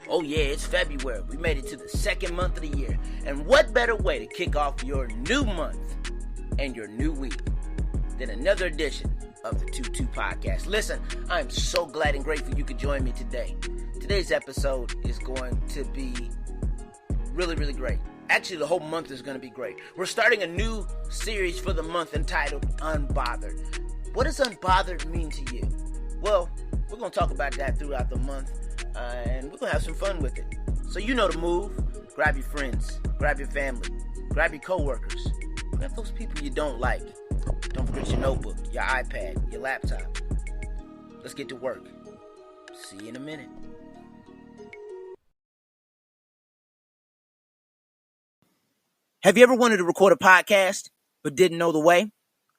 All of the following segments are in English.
Oh yeah, it's February. We made it to the second month of the year. And what better way to kick off your new month and your new week than another edition of the 2-2 Podcast. Listen, I'm so glad and grateful you could join me today. Today's episode is going to be really, really great. Actually, the whole month is going to be great. We're starting a new series for the month entitled Unbothered. What does unbothered mean to you? Well, we're going to talk about that throughout the month, and we're going to have some fun with it. So you know the move. Grab your friends, grab your family, grab your coworkers, grab those people you don't like. Don't forget your notebook, your iPad, your laptop. Let's get to work. See you in a minute. Have you ever wanted to record a podcast but didn't know the way?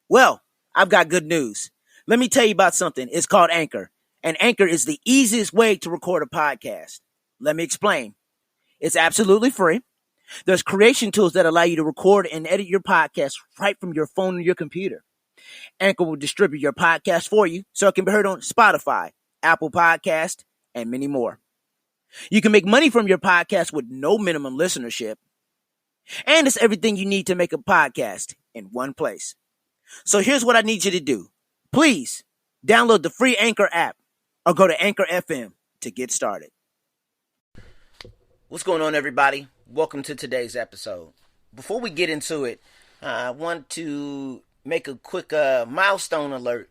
Well, I've got good news. Let me tell you about something. It's called Anchor. And Anchor is the easiest way to record a podcast. Let me explain. It's absolutely free. There's creation tools that allow you to record and edit your podcast right from your phone or your computer. Anchor will distribute your podcast for you so it can be heard on Spotify, Apple Podcast, and many more. You can make money from your podcast with no minimum listenership. And it's everything you need to make a podcast in one place. So here's what I need you to do. Please download the free Anchor app or go to Anchor FM to get started. What's going on, everybody? Welcome to today's episode. Before we get into it, I want to make a quick milestone alert.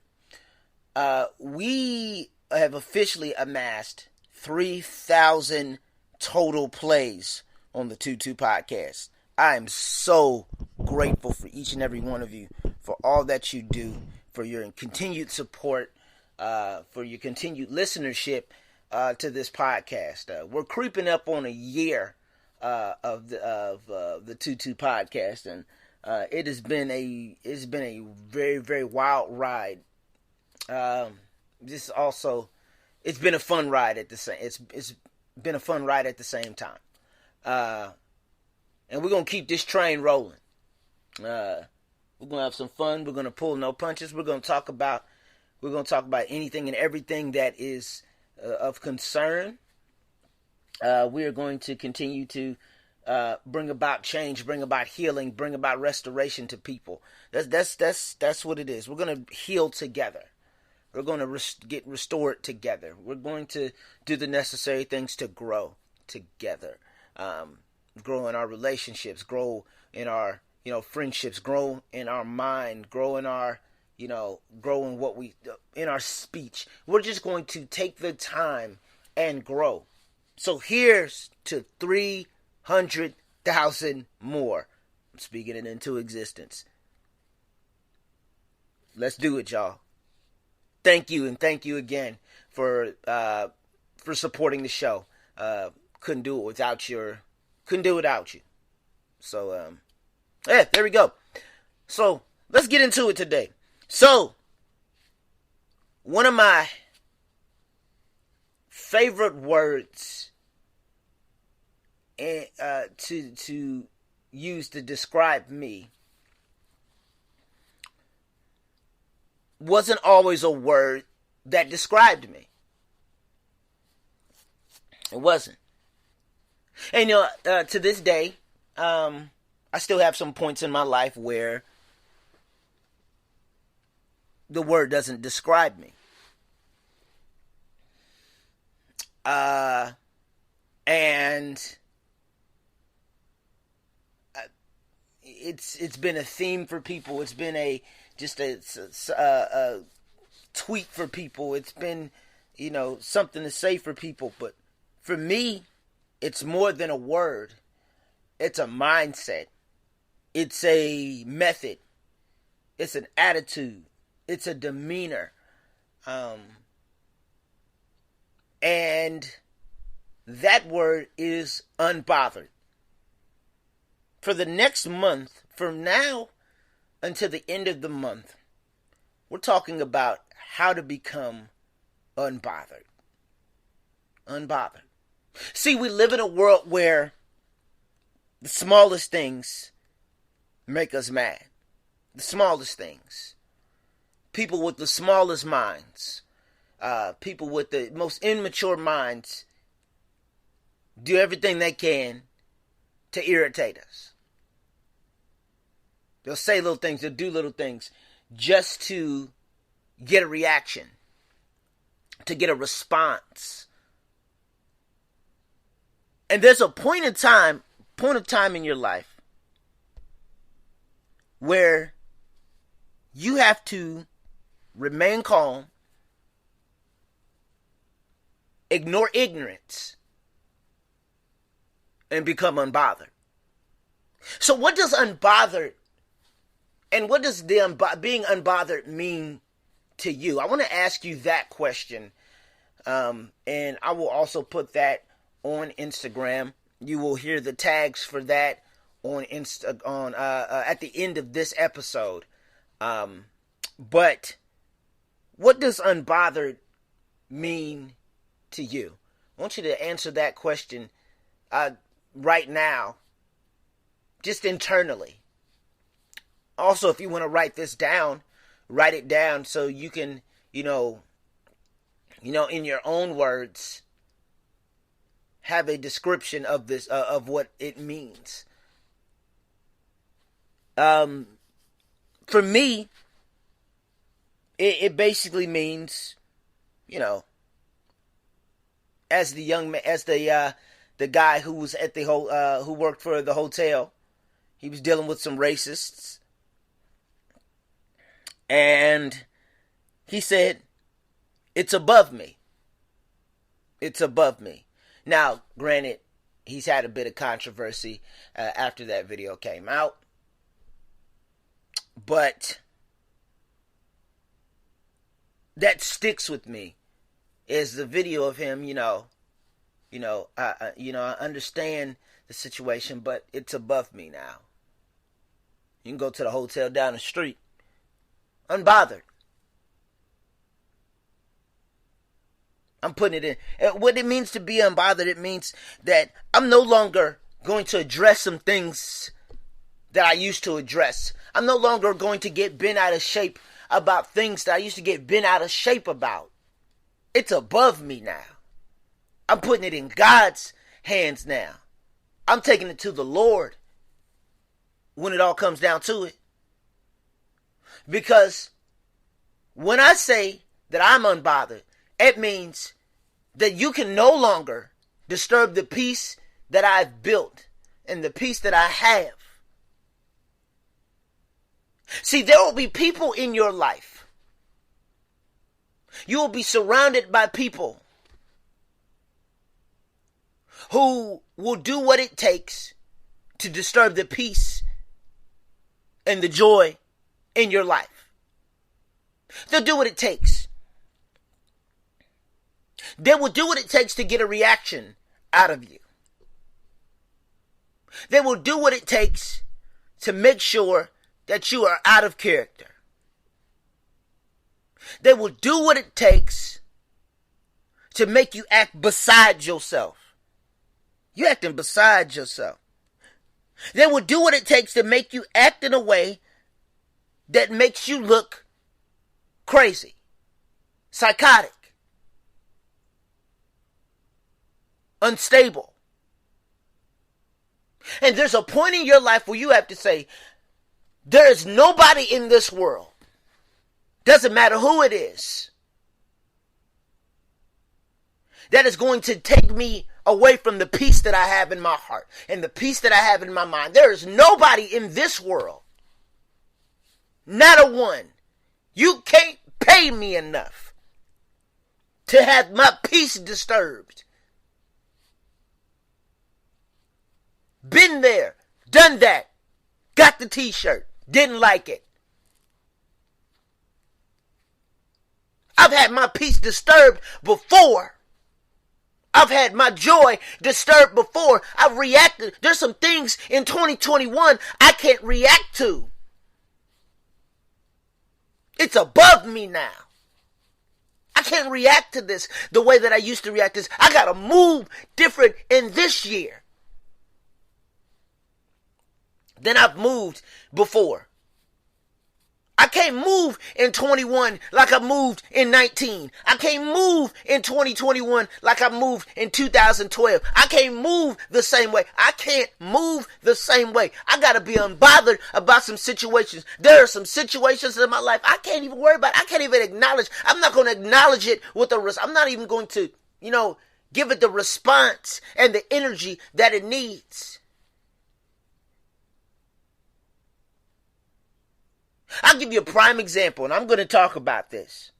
We have officially amassed 3,000 total plays on the 2-2 Podcast. I am so grateful for each and every one of you for all that you do, for your continued support, for your continued listenership to this podcast. We're creeping up on a year of the 2-2 Podcast, and it's been a very, very wild ride. It's been a fun ride at the same. It's been a fun ride at the same time. And we're going to keep this train rolling. We're going to have some fun. We're going to pull no punches. We're going to talk about anything and everything that is of concern. We are going to continue to bring about change, bring about healing, bring about restoration to people. That's what it is. We're going to heal together. We're going to get restored together. We're going to do the necessary things to grow together. Grow in our relationships, grow in our, friendships, grow in our mind, grow in our, grow in our speech. We're just going to take the time and grow. So here's to 300,000 more. I'm speaking it into existence. Let's do it, y'all. Thank you, and thank you again for supporting the show. Couldn't do it without you. So, yeah, there we go. So, let's get into it today. So, one of my favorite words to use to describe me wasn't always a word that described me. It wasn't. And to this day, I still have some points in my life where the word doesn't describe me. And it's been a theme for people. It's been a tweet for people. It's been, something to say for people. But for me, it's more than a word. It's a mindset. It's a method. It's an attitude. It's a demeanor. And that word is unbothered. For the next month, from now until the end of the month, we're talking about how to become unbothered. Unbothered. See, we live in a world where the smallest things make us mad. The smallest things. People with the smallest minds, people with the most immature minds do everything they can to irritate us. They'll say little things, they'll do little things just to get a reaction, to get a response. And there's a point of time in your life where you have to remain calm, ignore ignorance, and become unbothered. So what does unbothered and what does being unbothered mean to you? I want to ask you that question. And I will also put that on Instagram. You will hear the tags for that on at the end of this episode. But what does unbothered mean to you? I want you to answer that question right now, just internally. Also, if you want to write this down, write it down so you can, in your own words, have a description of this, of what it means. For me, it basically means, as the young man, as the guy who was at the who worked for the hotel, he was dealing with some racists, and he said, "It's above me. It's above me." Now, granted, he's had a bit of controversy after that video came out, but that sticks with me. Is the video of him, I understand the situation, but it's above me now. You can go to the hotel down the street, unbothered. I'm putting it in. What it means to be unbothered, it means that I'm no longer going to address some things that I used to address. I'm no longer going to get bent out of shape about things that I used to get bent out of shape about. It's above me now. I'm putting it in God's hands now. I'm taking it to the Lord when it all comes down to it. Because when I say that I'm unbothered, it means that you can no longer disturb the peace that I've built and the peace that I have. See, there will be people in your life. You will be surrounded by people who will do what it takes to disturb the peace and the joy in your life. They'll do what it takes. They will do what it takes to get a reaction out of you. They will do what it takes to make sure that you are out of character. They will do what it takes to make you act beside yourself. You're acting beside yourself. They will do what it takes to make you act in a way that makes you look crazy, psychotic, unstable. And there's a point in your life where you have to say, there is nobody in this world, doesn't matter who it is, that is going to take me away from the peace that I have in my heart and the peace that I have in my mind. There is nobody in this world, not a one. You can't pay me enough to have my peace disturbed. Been there, done that, got the t-shirt, didn't like it. I've had my peace disturbed before. I've had my joy disturbed before. I've reacted. There's some things in 2021 I can't react to. It's above me now. I can't react to this the way that I used to react to this. I gotta move different in this year than I've moved before. I can't move in 21 like I moved in 19. I can't move in 2021 like I moved in 2012. I can't move the same way. I can't move the same way. I got to be unbothered about some situations. There are some situations in my life I can't even worry about. I can't even acknowledge. I'm not going to acknowledge it with I'm not even going to, give it the response and the energy that it needs. I'll give you a prime example, and I'm going to talk about this.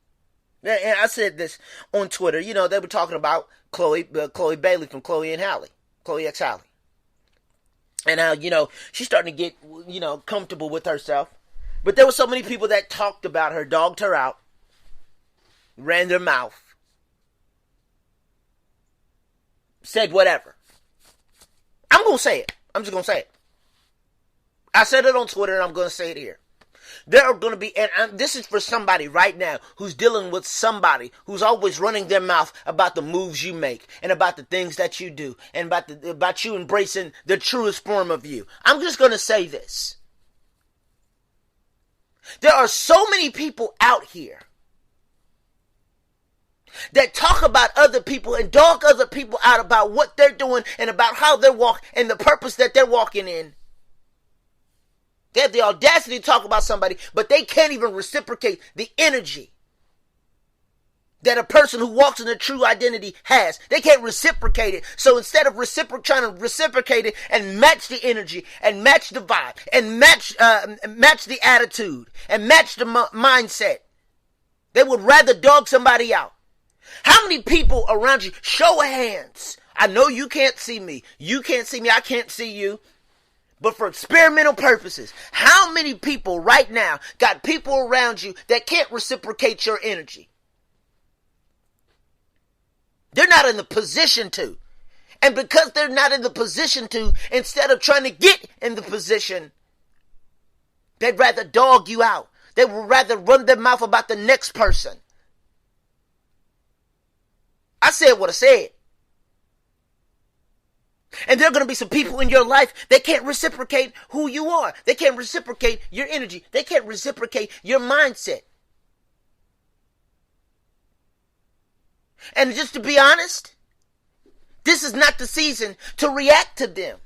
And I said this on Twitter. They were talking about Chloe Bailey from Chloe X Halle. And how, she's starting to get, comfortable with herself. But there were so many people that talked about her, dogged her out, ran their mouth, said whatever. I'm going to say it. I'm just going to say it. I said it on Twitter, and I'm going to say it here. There are going to be, and this is for somebody right now who's dealing with somebody who's always running their mouth about the moves you make and about the things that you do and about you embracing the truest form of you. I'm just going to say this. There are so many people out here that talk about other people and dog other people out about what they're doing and about how they're walking and the purpose that they're walking in. They have the audacity to talk about somebody, but they can't even reciprocate the energy that a person who walks in their true identity has. They can't reciprocate it. So instead of trying to reciprocate it and match the energy and match the vibe and match the attitude and match the mindset, they would rather dog somebody out. How many people around you, show of hands? I know you can't see me. You can't see me. I can't see you. But for experimental purposes, how many people right now got people around you that can't reciprocate your energy? They're not in the position to. And because they're not in the position to, instead of trying to get in the position, they'd rather dog you out. They would rather run their mouth about the next person. I said what I said. And there are going to be some people in your life that can't reciprocate who you are. They can't reciprocate your energy. They can't reciprocate your mindset. And just to be honest, this is not the season to react to them.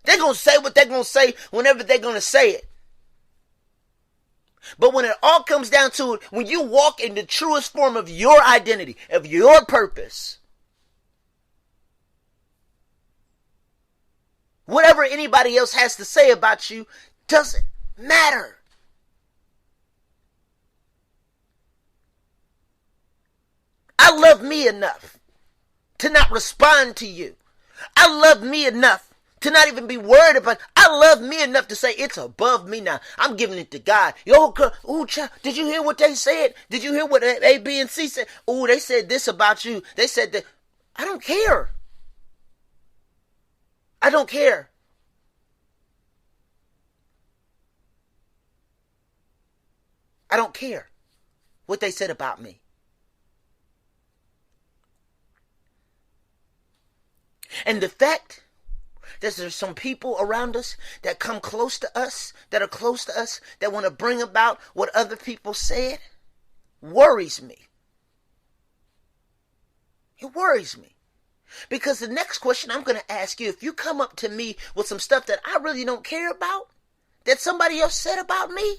They're going to say what they're going to say whenever they're going to say it. But when it all comes down to it, when you walk in the truest form of your identity, of your purpose, whatever anybody else has to say about you doesn't matter. I love me enough to not respond to you. I love me enough to not even be worried about it. I love me enough to say it's above me now. I'm giving it to God. Child, did you hear what they said? Did you hear what A, B, and C said? Oh, they said this about you. They said that. I don't care. I don't care. I don't care what they said about me. And the fact that there's some people around us that come close to us, that are close to us, that want to bring about what other people said, worries me. It worries me. Because the next question I'm going to ask you, if you come up to me with some stuff that I really don't care about, that somebody else said about me,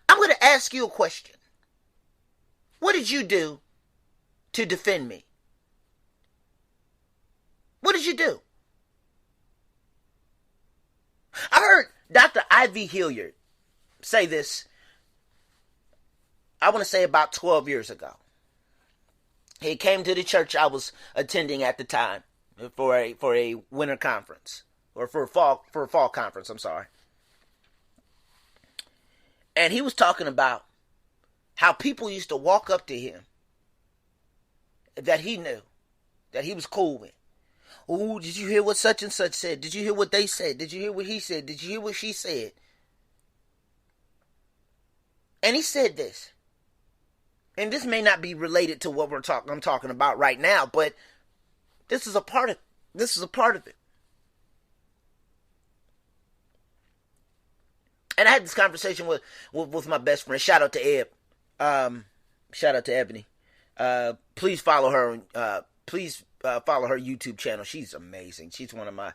I'm going to ask you a question. What did you do to defend me? What did you do? I heard Dr. Ivy Hilliard say this, I want to say about 12 years ago. He came to the church I was attending at the time for a winter conference, or for a fall conference, I'm sorry. And he was talking about how people used to walk up to him that he knew, that he was cool with. Oh, did you hear what such and such said? Did you hear what they said? Did you hear what he said? Did you hear what she said? And he said this. And this may not be related to what I'm talking about right now, but this is a part of it. And I had this conversation with my best friend. Shout out to Eb. Shout out to Ebony. Please follow her. Please follow her YouTube channel. She's amazing. She's one of my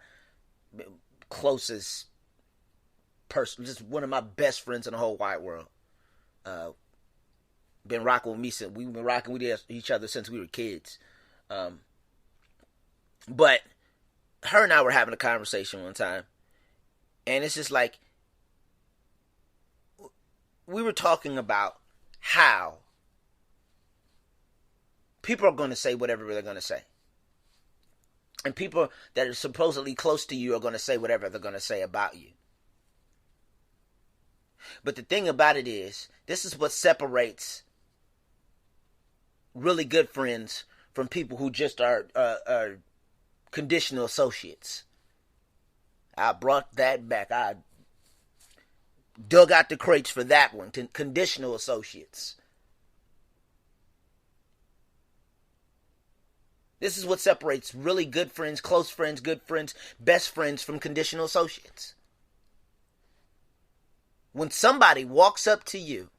closest person, just one of my best friends in the whole wide world. Been rocking with me since we've been rocking with each other since we were kids. But her and I were having a conversation one time, and it's just like we were talking about how people are going to say whatever they're going to say. And people that are supposedly close to you are going to say whatever they're going to say about you. But the thing about it is, this is what separates really good friends from people who just are conditional associates. I brought that back. I dug out the crates for that one. Conditional associates. This is what separates really good friends, close friends, good friends, best friends from conditional associates. When somebody walks up to you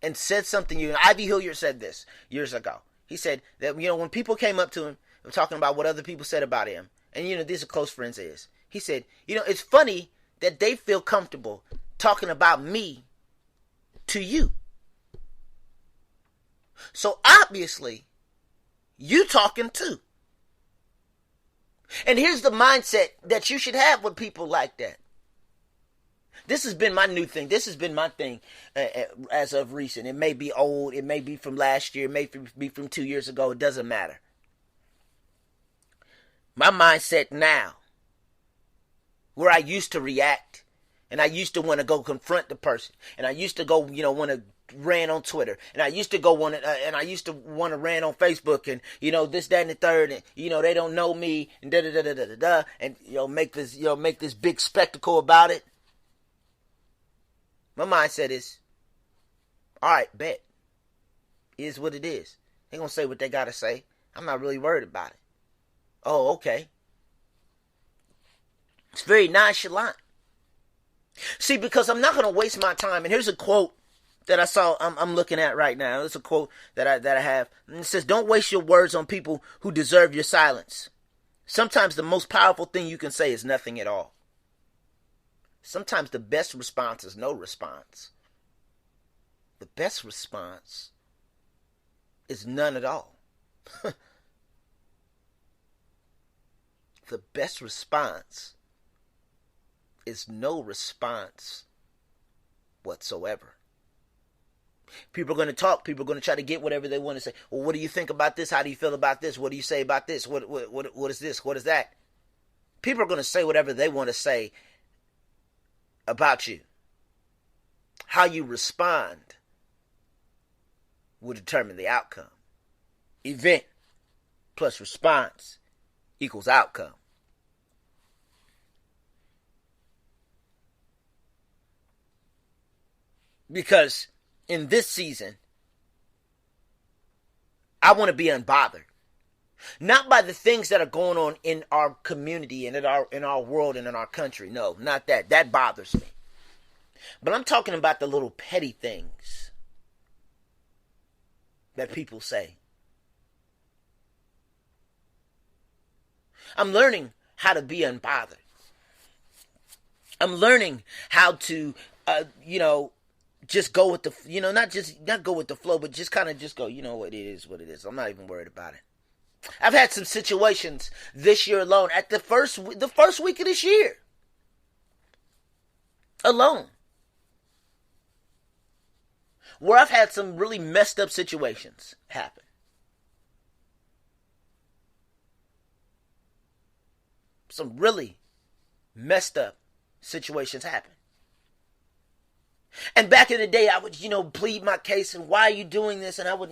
and said something to you, and Ivy Hilliard said this years ago. He said that, when people came up to him, talking about what other people said about him, and, these are close friends of his. He said, it's funny that they feel comfortable talking about me to you. So obviously, you talking too. And here's the mindset that you should have with people like that. This has been my new thing. This has been my thing as of recent. It may be old. It may be from last year. It may be from 2 years ago. It doesn't matter. My mindset now, where I used to react, and I used to want to go confront the person, and I used to go, want to rant on Twitter, and I used to go want to rant on Facebook, and this, that, and the third, and they don't know me, and da da da da da da, and make this big spectacle about it. My mindset is, all right, bet. It is what it is. They're gonna say what they gotta say. I'm not really worried about it. Oh, okay. It's very nonchalant. See, because I'm not gonna waste my time. And here's a quote that I saw. I'm looking at right now. It's a quote that I have. And it says, "Don't waste your words on people who deserve your silence. Sometimes the most powerful thing you can say is nothing at all. Sometimes the best response is no response. The best response is none at all." The best response is no response whatsoever. People are going to talk. People are going to try to get whatever they want to say. Well, what do you think about this? How do you feel about this? What do you say about this? What is this? What is that? People are going to say whatever they want to say about you. How you respond will determine the outcome. Event plus response equals outcome. Because in this season, I want to be unbothered. Not by the things that are going on in our community and in our world and in our country. No, not that. That bothers me. But I'm talking about the little petty things that people say. I'm learning how to be unbothered. I'm learning how to, just go with the, not go with the flow, but just kind of just go, what it is, what it is. I'm not even worried about it. I've had some situations this year alone, at the first week of this year alone, where I've had some really messed up situations happen. Some really messed up situations happen. And back in the day, I would, plead my case, and why are you doing this? And I would,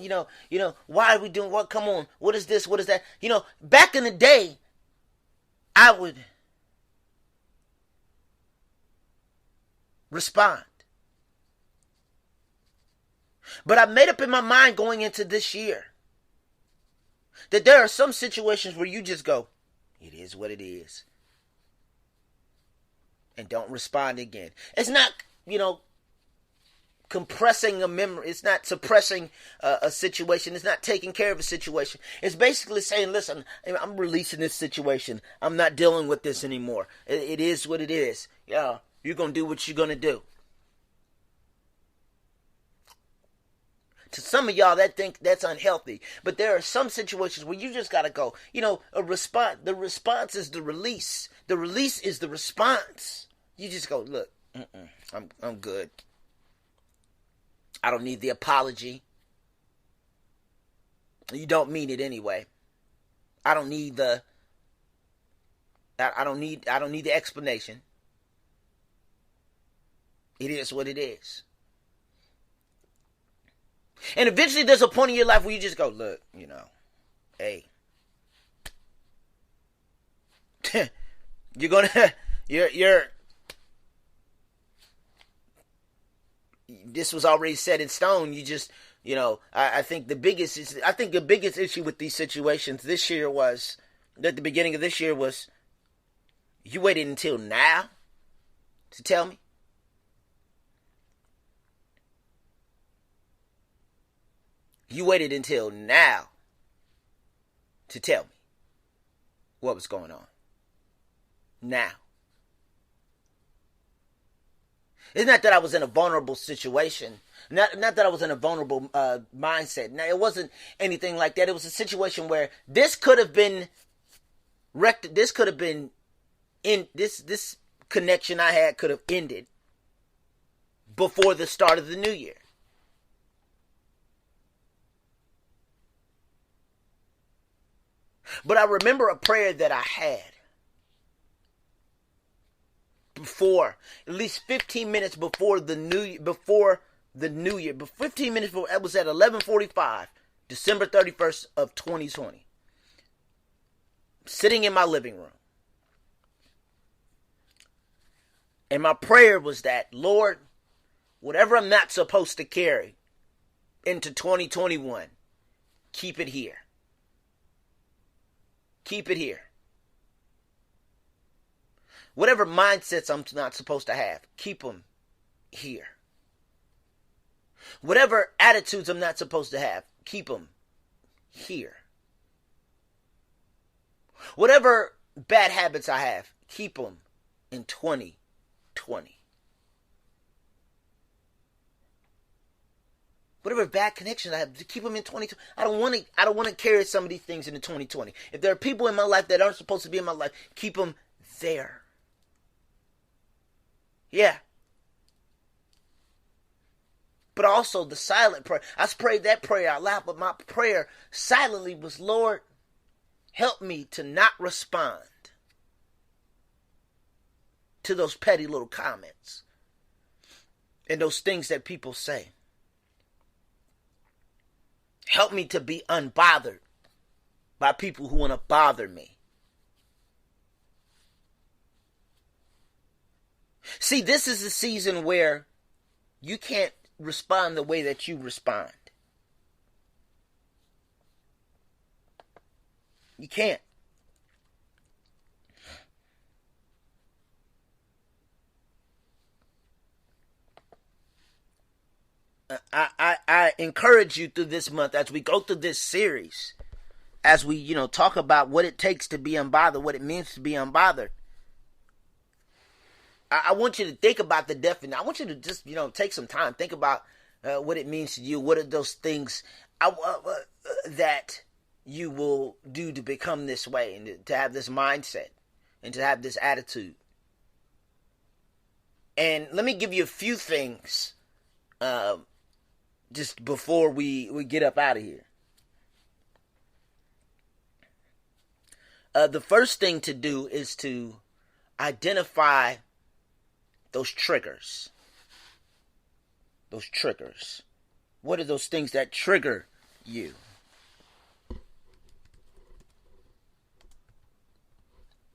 why are we doing what? Come on, what is this? What is that? Back in the day, I would respond. But I made up in my mind going into this year that there are some situations where you just go, it is what it is. and don't respond again. It's not, compressing a memory. It's not suppressing a situation. It's not taking care of a situation. It's basically saying, listen, I'm releasing this situation. I'm not dealing with this anymore. It is what it is. Yeah, you're going to do what you're going to do. To some of y'all that think that's unhealthy, but there are some situations where you just got to go. A response. The response is the release. The release is the response. You just go, look, I'm good. I don't need the apology. You don't mean it anyway. I don't need the explanation. It is what it is. And eventually there's a point in your life where you just go, look, hey. This was already set in stone. You just, I think the biggest issue with these situations this year was, at the beginning of this year was, you waited until now to tell me? You waited until now to tell me what was going on. Now. It's not that I was in a vulnerable situation. Not that I was in a vulnerable mindset. Now, it wasn't anything like that. It was a situation where this could have been wrecked. This could have been this connection I had could have ended before the start of the new year. But I remember a prayer that I had before, at least 15 minutes before the new year, but 15 minutes before, it was at 11:45, December 31st of 2020. Sitting in my living room. And my prayer was that, Lord, whatever I'm not supposed to carry into 2021, keep it here. Keep it here. Whatever mindsets I'm not supposed to have, keep them here. Whatever attitudes I'm not supposed to have, keep them here. Whatever bad habits I have, keep them in 2020. Whatever bad connections I have, to keep them in 2020. I don't want to carry some of these things into 2020. If there are people in my life that aren't supposed to be in my life, keep them there. Yeah. But also the silent prayer. I prayed that prayer out loud, but my prayer silently was, Lord, help me to not respond to those petty little comments and those things that people say. Help me to be unbothered by people who want to bother me. See, this is a season where you can't respond the way that you respond. You can't. I encourage you through this month, as we go through this series, as we, talk about what it takes to be unbothered, what it means to be unbothered. I want you to think about the definition. I want you to just, take some time. Think about what it means to you. What are those things that you will do to become this way and to have this mindset and to have this attitude. And let me give you a few things just before we get up out of here. The first thing to do is to identify those triggers. Those triggers. What are those things that trigger you?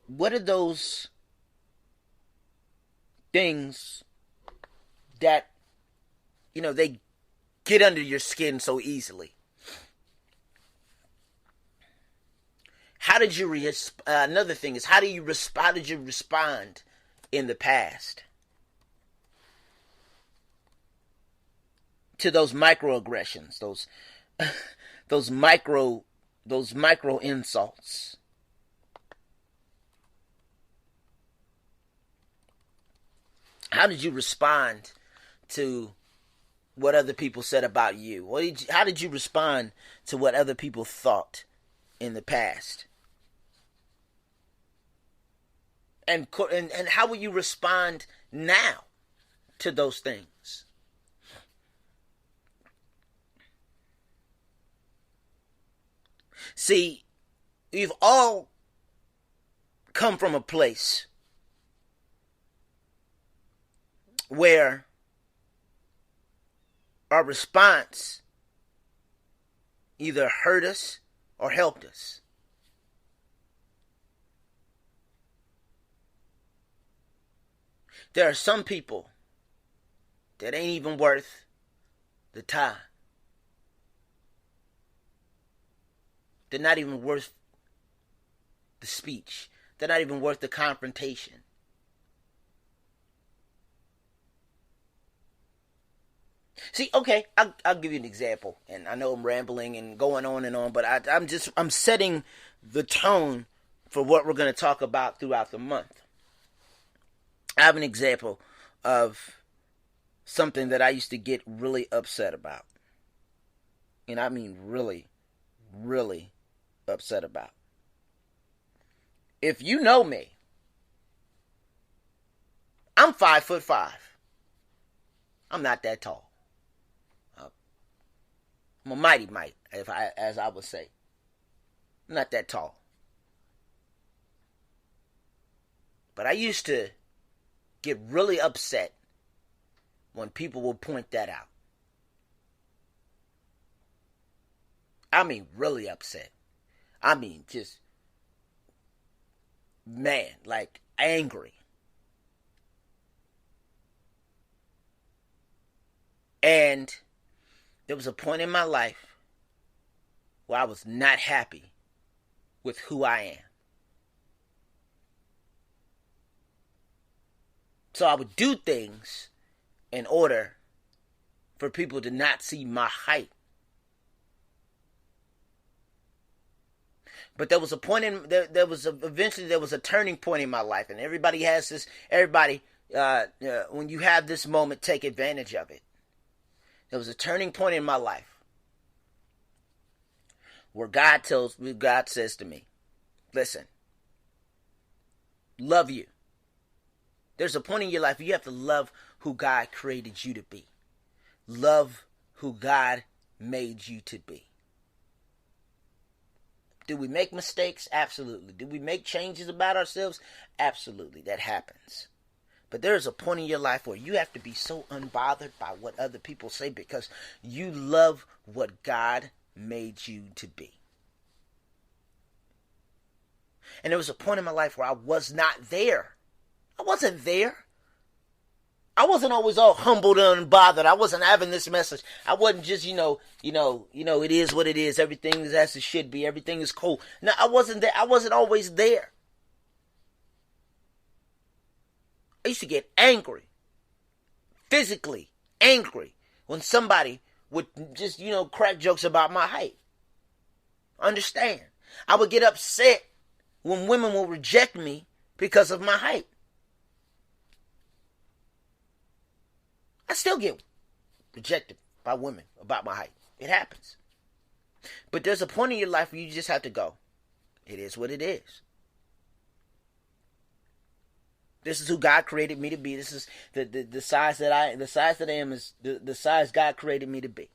What are those things that, they get under your skin so easily? How did you another thing is, how did you respond in the past, to those microaggressions, those micro insults. How did you respond to what other people said about you? How did you respond to what other people thought in the past? And how will you respond now to those things? See, we've all come from a place where our response either hurt us or helped us. There are some people that ain't even worth the time. They're not even worth the speech. They're not even worth the confrontation. See, okay, I'll give you an example. And I know I'm rambling and going on and on, but I'm setting the tone for what we're going to talk about throughout the month. I have an example of something that I used to get really upset about. And I mean really, really upset about. If you know me, I'm 5'5". I'm not that tall. I'm a mighty mite, as I would say. I'm not that tall. But I used to get really upset when people will point that out. I mean, really upset. I mean, just, man, like angry. And there was a point in my life where I was not happy with who I am. So I would do things in order for people to not see my height. But there was a point eventually there was a turning point in my life, and everybody has this. When you have this moment, take advantage of it. There was a turning point in my life where God says to me, listen, love you. There's a point in your life where you have to love who God created you to be. Love who God made you to be. Do we make mistakes? Absolutely. Do we make changes about ourselves? Absolutely. That happens. But there's a point in your life where you have to be so unbothered by what other people say because you love what God made you to be. And there was a point in my life where I was not there. I wasn't there. I wasn't always all humbled and unbothered. I wasn't having this message. I wasn't just, it is what it is. Everything is as it should be. Everything is cool. No, I wasn't there. I wasn't always there. I used to get angry, physically angry, when somebody would just, crack jokes about my height. Understand? I would get upset when women will reject me because of my height. I still get rejected by women about my height. It happens. But there's a point in your life where you just have to go. It is what it is. This is who God created me to be. This is the size that I am is the size God created me to be.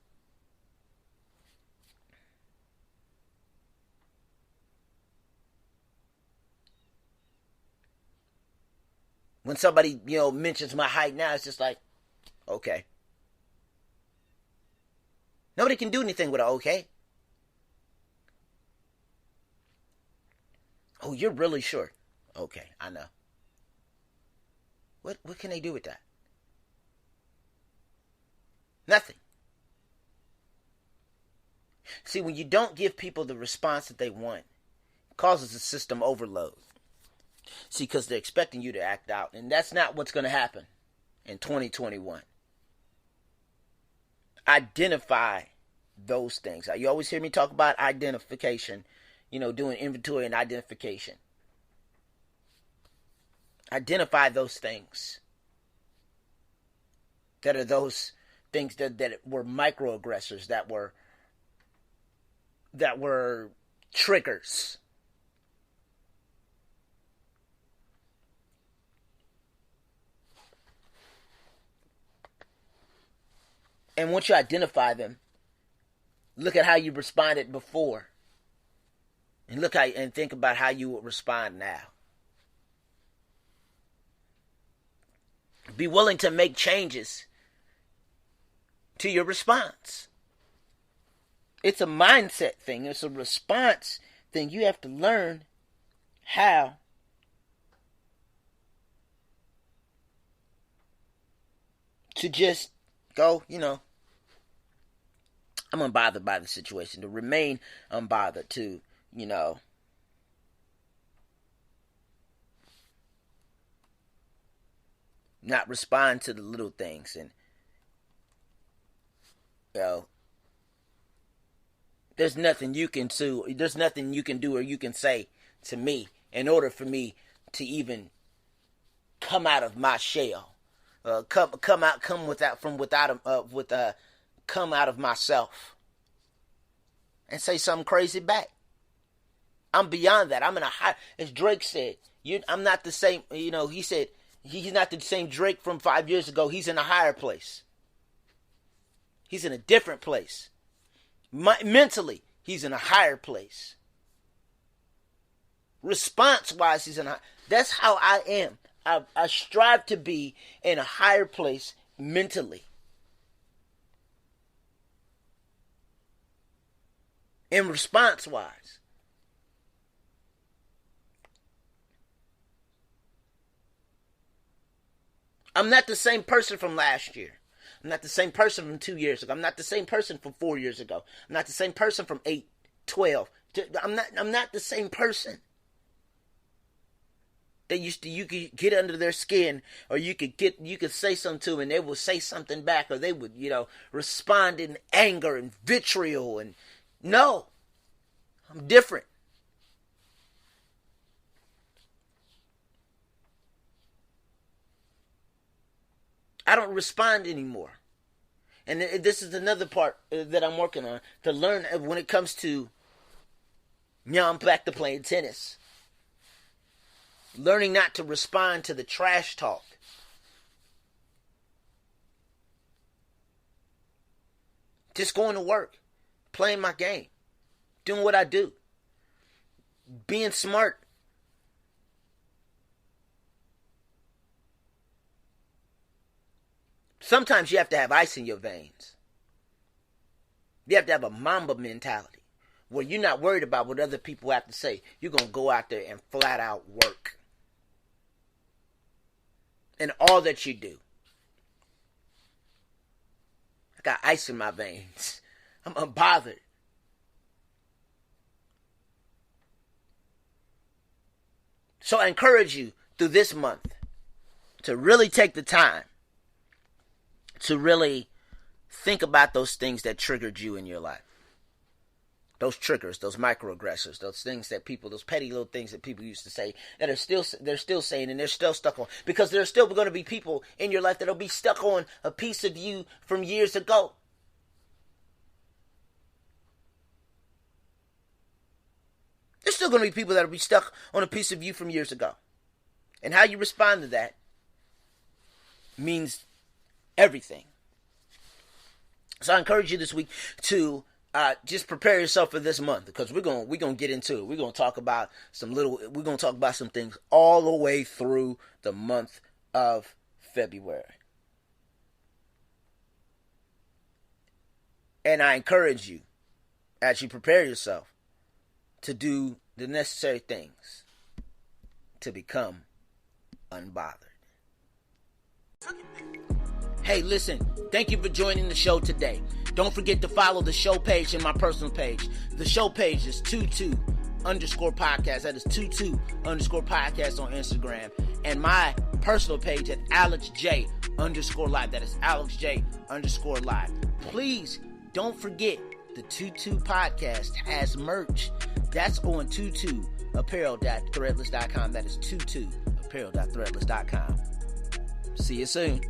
When somebody, mentions my height now, it's just like, okay. Nobody can do anything with an okay. Oh, you're really short. Okay, I know. What can they do with that? Nothing. See, when you don't give people the response that they want, it causes a system overload. See, because they're expecting you to act out. And that's not what's going to happen in 2021. Identify those things. You always hear me talk about identification, doing inventory and identification. Identify those things that are those things that were microaggressors, that were triggers. And once you identify them, look at how you responded before. And think about how you would respond now. Be willing to make changes to your response. It's a mindset thing. It's a response thing. You have to learn how to just go, I'm unbothered by the situation, to remain unbothered, to, not respond to the little things. And, there's nothing you can do. There's nothing you can do or you can say to me in order for me to even come out of my shell. Come out of myself and say something crazy back. I'm beyond that. I'm in a high, as Drake said, I'm not the same, he said, he's not the same Drake from 5 years ago. He's in a higher place. He's in a different place. Mentally, he's in a higher place. Response-wise, he's in a, that's how I am. I strive to be in a higher place mentally. In response-wise. I'm not the same person from last year. I'm not the same person from 2 years ago. I'm not the same person from 4 years ago. I'm not the same person from 8, 12. I'm not the same person. You could get under their skin, or you could say something to them and they will say something back, or they would, respond in anger and vitriol. And no, I'm different. I don't respond anymore. And this is another part that I'm working on, to learn when it comes to, I'm back to playing tennis. Learning not to respond to the trash talk. Just going to work, playing my game, doing what I do, being smart. Sometimes you have to have ice in your veins. You have to have a Mamba mentality, where you're not worried about what other people have to say. You're going to go out there and flat out work. In all that you do. I got ice in my veins. I'm unbothered. So I encourage you through this month to really take the time to really think about those things that triggered you in your life. Those triggers, those microaggressors, those things that those petty little things that people used to say, that they're still saying, and they're still stuck on. Because there's still going to be people in your life that'll be stuck on a piece of you from years ago. There's still going to be people that'll be stuck on a piece of you from years ago. And how you respond to that means everything. So I encourage you this week to just prepare yourself for this month, because we're gonna get into it. We're gonna talk about some things all the way through the month of February. And I encourage you, as you prepare yourself, to do the necessary things to become unbothered. Hey, listen, thank you for joining the show today. Don't forget to follow the show page and my personal page. The show page is 22 underscore podcast. That is 22 underscore podcast on Instagram. And my personal page at Alex J underscore live. That is Alex J underscore live. Please don't forget the 22 podcast has merch. That's on 22apparel.threadless.com. That is 22apparel.threadless.com. See you soon.